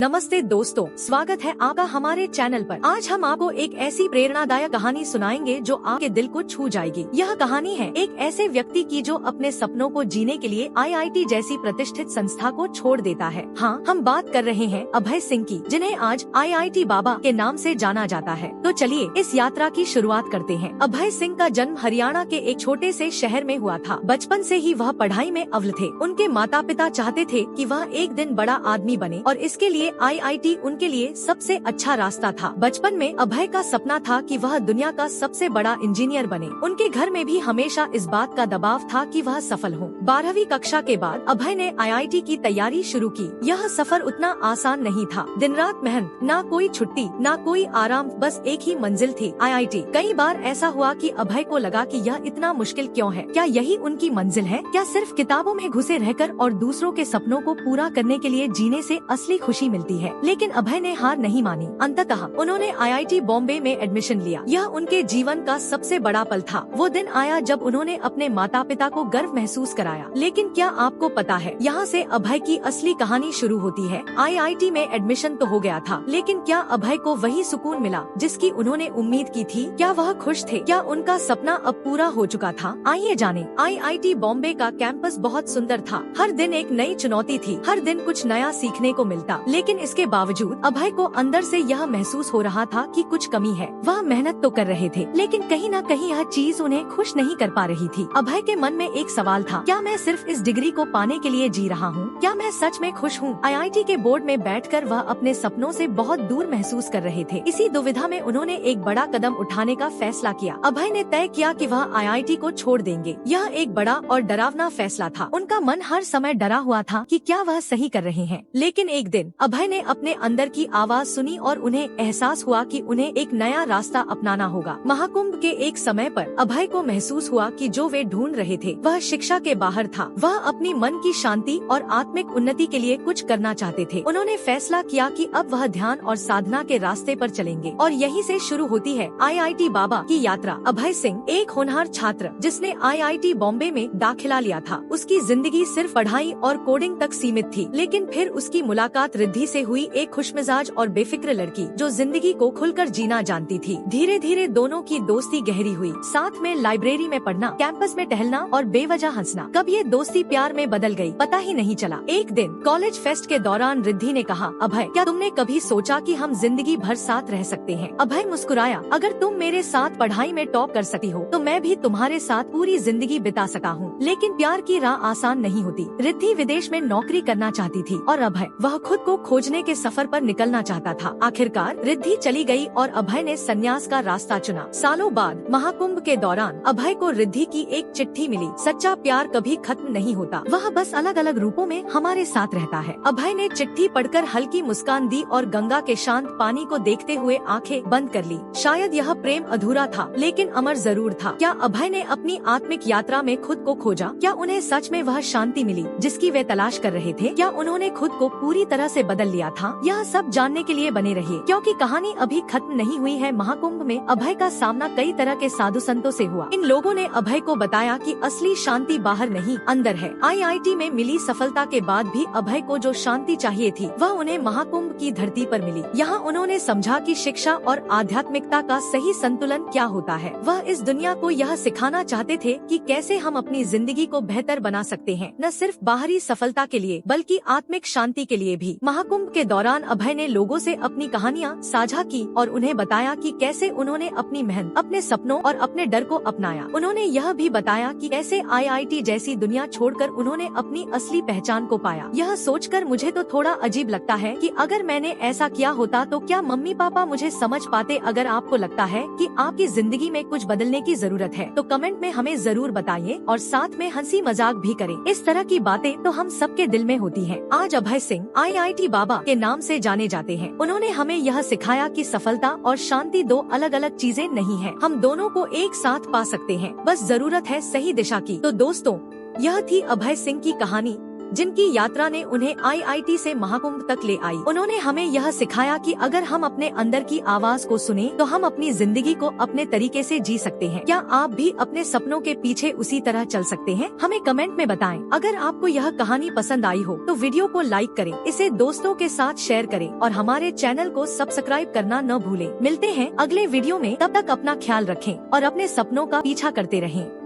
नमस्ते दोस्तों, स्वागत है आपका हमारे चैनल पर। आज हम आपको एक ऐसी प्रेरणादायक कहानी सुनाएंगे जो आपके दिल को छू जाएगी। यह कहानी है एक ऐसे व्यक्ति की जो अपने सपनों को जीने के लिए आईआईटी जैसी प्रतिष्ठित संस्था को छोड़ देता है। हाँ, हम बात कर रहे हैं अभय सिंह की, जिन्हें आज आईआईटी बाबा के नाम से जाना जाता है। तो चलिए इस यात्रा की शुरुआत करते हैं। अभय सिंह का जन्म हरियाणा के एक छोटे से शहर में हुआ था। बचपन से ही वह पढ़ाई में अव्वल थे। उनके माता पिता चाहते थे कि वह एक दिन बड़ा आदमी बने और इसके लिए आईआईटी उनके लिए सबसे अच्छा रास्ता था। बचपन में अभय का सपना था कि वह दुनिया का सबसे बड़ा इंजीनियर बने। उनके घर में भी हमेशा इस बात का दबाव था कि वह सफल हो। 12वीं कक्षा के बाद अभय ने आईआईटी की तैयारी शुरू की। यह सफर उतना आसान नहीं था। दिन रात मेहनत, ना कोई छुट्टी, ना कोई आराम, बस एक ही मंजिल थी, आईआईटी। कई बार ऐसा हुआ कि अभय को लगा कि यह इतना मुश्किल क्यों है। क्या यही उनकी मंजिल है? क्या सिर्फ किताबों में घुसे रहकर और दूसरों के सपनों को पूरा करने के लिए जीने से असली खुशी मिलती है? लेकिन अभय ने हार नहीं मानी। अंततः उन्होंने आईआईटी बॉम्बे में एडमिशन लिया। यह उनके जीवन का सबसे बड़ा पल था। वो दिन आया जब उन्होंने अपने माता पिता को गर्व महसूस कराया। लेकिन क्या आपको पता है, यहाँ से अभय की असली कहानी शुरू होती है। आईआईटी में एडमिशन तो हो गया था, लेकिन क्या अभय को वही सुकून मिला जिसकी उन्होंने उम्मीद की थी? क्या वह खुश थे? क्या उनका सपना अब पूरा हो चुका था? आइए जाने। आईआईटी बॉम्बे का कैंपस बहुत सुंदर था। हर दिन एक नई चुनौती थी, हर दिन कुछ नया सीखने को मिलता। लेकिन इसके बावजूद अभय को अंदर से यह महसूस हो रहा था कि कुछ कमी है। वह मेहनत तो कर रहे थे, लेकिन कहीं न कहीं यह चीज उन्हें खुश नहीं कर पा रही थी। अभय के मन में एक सवाल था, क्या मैं सिर्फ इस डिग्री को पाने के लिए जी रहा हूँ? क्या मैं सच में खुश हूँ? आईआईटी के बोर्ड में बैठकर वह अपने सपनों से बहुत दूर महसूस कर रहे थे। इसी दुविधा में उन्होंने एक बड़ा कदम उठाने का फैसला किया। अभय ने तय किया कि वह आईआईटी को छोड़ देंगे। यह एक बड़ा और डरावना फैसला था। उनका मन हर समय डरा हुआ था कि क्या वह सही कर रहे हैं। लेकिन एक दिन अभय ने अपने अंदर की आवाज सुनी और उन्हें एहसास हुआ कि उन्हें एक नया रास्ता अपनाना होगा। महाकुंभ के एक समय पर अभय को महसूस हुआ कि जो वे ढूंढ रहे थे वह शिक्षा के बाहर था। वह अपनी मन की शांति और आत्मिक उन्नति के लिए कुछ करना चाहते थे। उन्होंने फैसला किया कि अब वह ध्यान और साधना के रास्ते पर चलेंगे और यहीं से शुरू होती है आईआईटी बाबा की यात्रा। अभय सिंह एक होनहार छात्र जिसने आईआईटी बॉम्बे में दाखिला लिया था। उसकी जिंदगी सिर्फ पढ़ाई और कोडिंग तक सीमित थी, लेकिन फिर उसकी मुलाकात रिद्धि से हुई, एक खुशमिजाज और बेफिक्र लड़की जो जिंदगी को खुलकर जीना जानती थी। धीरे धीरे दोनों की दोस्ती गहरी हुई। साथ में लाइब्रेरी में पढ़ना, कैंपस में टहलना और बेवजह हंसना। कब ये दोस्ती प्यार में बदल गई पता ही नहीं चला। एक दिन कॉलेज फेस्ट के दौरान रिद्धि ने कहा, अभय क्या तुमने कभी सोचा कि हम जिंदगी भर साथ रह सकते हैं? अभय मुस्कुराया, अगर तुम मेरे साथ पढ़ाई में टॉप कर सकती हो तो मैं भी तुम्हारे साथ पूरी जिंदगी बिता सका हूँ। लेकिन प्यार की राह आसान नहीं होती। रिद्धि विदेश में नौकरी करना चाहती थी और अभय वह खुद को खोजने के सफर पर निकलना चाहता था। आखिरकार रिद्धि चली गई और अभय ने संन्यास का रास्ता चुना। सालों बाद महाकुंभ के दौरान अभय को रिद्धि की एक चिट्ठी मिली। सच्चा प्यार कभी खत्म नहीं होता, वह बस अलग अलग रूपों में हमारे साथ रहता है। अभय ने चिट्ठी पढ़कर हल्की मुस्कान दी और गंगा के शांत पानी को देखते हुए आंखें बंद कर ली। शायद यह प्रेम अधूरा था, लेकिन अमर जरूर था। क्या अभय ने अपनी आत्मिक यात्रा में खुद को खोजा? क्या उन्हें सच में वह शांति मिली जिसकी वे तलाश कर रहे थे? क्या उन्होंने खुद को पूरी तरह से बदल लिया था? यह सब जानने के लिए बने रहिए, क्योंकि कहानी अभी खत्म नहीं हुई है। महाकुंभ में अभय का सामना कई तरह के साधु संतों से हुआ। इन लोगों ने अभय को बताया कि असली शांति बाहर नहीं, अंदर है। आईआईटी में मिली सफलता के बाद भी अभय को जो शांति चाहिए थी वह उन्हें महाकुंभ की धरती पर मिली। यहाँ उन्होंने समझा कि शिक्षा और आध्यात्मिकता का सही संतुलन क्या होता है। वह इस दुनिया को यह सिखाना चाहते थे कि कैसे हम अपनी जिंदगी को बेहतर बना सकते हैं, न सिर्फ बाहरी सफलता के लिए बल्कि आत्मिक शांति के लिए भी। महाकुंभ के दौरान अभय ने लोगों से अपनी कहानियाँ साझा की और उन्हें बताया कि कैसे उन्होंने अपनी मेहनत, अपने सपनों और अपने डर को अपनाया। उन्होंने यह भी बताया कि कैसे आईआईटी जैसी दुनिया छोड़कर उन्होंने अपनी असली पहचान को पाया। यह सोचकर मुझे तो थोड़ा अजीब लगता है कि अगर मैंने ऐसा किया होता तो क्या मम्मी पापा मुझे समझ पाते? अगर आपको लगता है कि आपकी जिंदगी में कुछ बदलने की जरूरत है तो कमेंट में हमें जरूर बताइए और साथ में हंसी मजाक भी करें। इस तरह की बातें तो हम सबके दिल में होती हैं। आज अभय सिंह आईआईटी बाबा के नाम से जाने जाते हैं। उन्होंने हमें यह सिखाया कि सफलता और शांति दो अलग अलग चीजें नहीं है, हम दोनों को एक साथ पा सकते हैं, बस जरूरत है सही दिशा की। तो दोस्तों, यह थी अभय सिंह की कहानी। जिनकी यात्रा ने उन्हें IIT से महाकुंभ तक ले आई। उन्होंने हमें यह सिखाया कि अगर हम अपने अंदर की आवाज को सुने तो हम अपनी जिंदगी को अपने तरीके से जी सकते हैं। क्या आप भी अपने सपनों के पीछे उसी तरह चल सकते हैं? हमें कमेंट में बताएं। अगर आपको यह कहानी पसंद आई हो तो वीडियो को लाइक करें, इसे दोस्तों के साथ शेयर करें और हमारे चैनल को सब्सक्राइब करना न भूलें। मिलते हैं अगले वीडियो में, तब तक अपना ख्याल रखें और अपने सपनों का पीछा करते रहें।